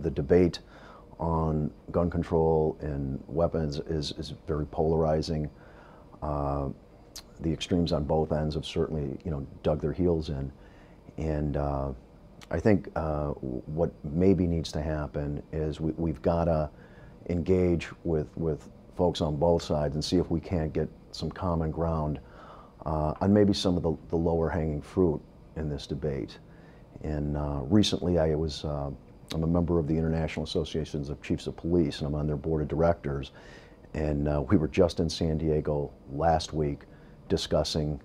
the debate on gun control and weapons is very polarizing. The extremes on both ends have certainly, dug their heels in. And I think what maybe needs to happen is we've got to engage with folks on both sides and see if we can't get some common ground on maybe some of the lower hanging fruit in this debate. And recently I'm a member of the International Associations of Chiefs of Police, and I'm on their board of directors. And we were just in San Diego last week discussing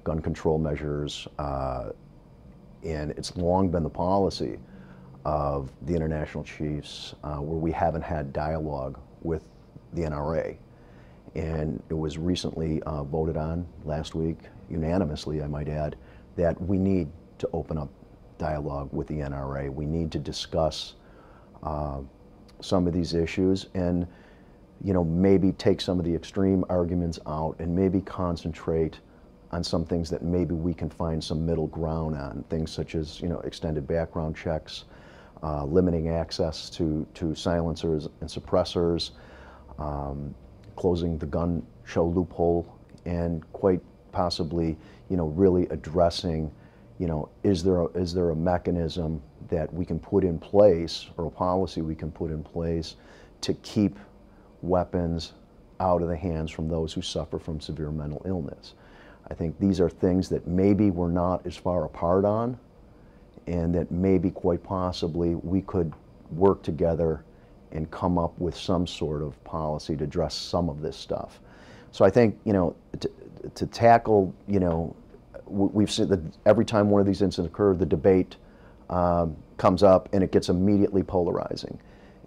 gun control measures, and it's long been the policy of the international chiefs where we haven't had dialogue with the NRA. And it was recently voted on last week, unanimously I might add, that we need to open up dialogue with the NRA. We need to discuss some of these issues and maybe take some of the extreme arguments out and maybe concentrate on some things that maybe we can find some middle ground on. Things such as extended background checks, limiting access to silencers and suppressors, closing the gun show loophole, and quite possibly really addressing is there a mechanism that we can put in place, or a policy we can put in place, to keep weapons out of the hands from those who suffer from severe mental illness. I think these are things that maybe we're not as far apart on, and that maybe quite possibly we could work together and come up with some sort of policy to address some of this stuff. So I think to tackle, we've seen that every time one of these incidents occur, the debate comes up and it gets immediately polarizing,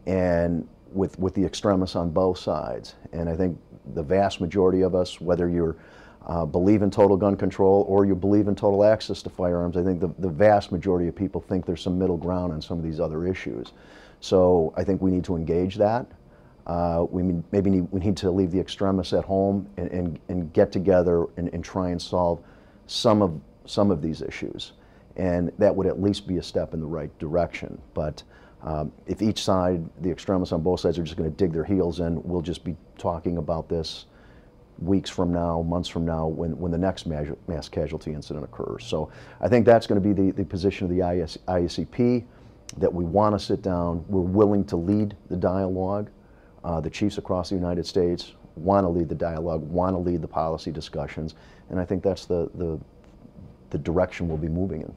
and with the extremists on both sides. And I think the vast majority of us, whether you believe in total gun control or you believe in total access to firearms, I think the vast majority of people think there's some middle ground on some of these other issues. So I think we need to engage that. We need to leave the extremists at home and get together and try and solve some of these issues. And that would at least be a step in the right direction. But if each side, the extremists on both sides, are just going to dig their heels in, we'll just be talking about this weeks from now, months from now, when the next mass casualty incident occurs. So I think that's going to be the position of the IACP, that we want to sit down, we're willing to lead the dialogue. The chiefs across the United States want to lead the dialogue, want to lead the policy discussions, and I think that's the direction we'll be moving in.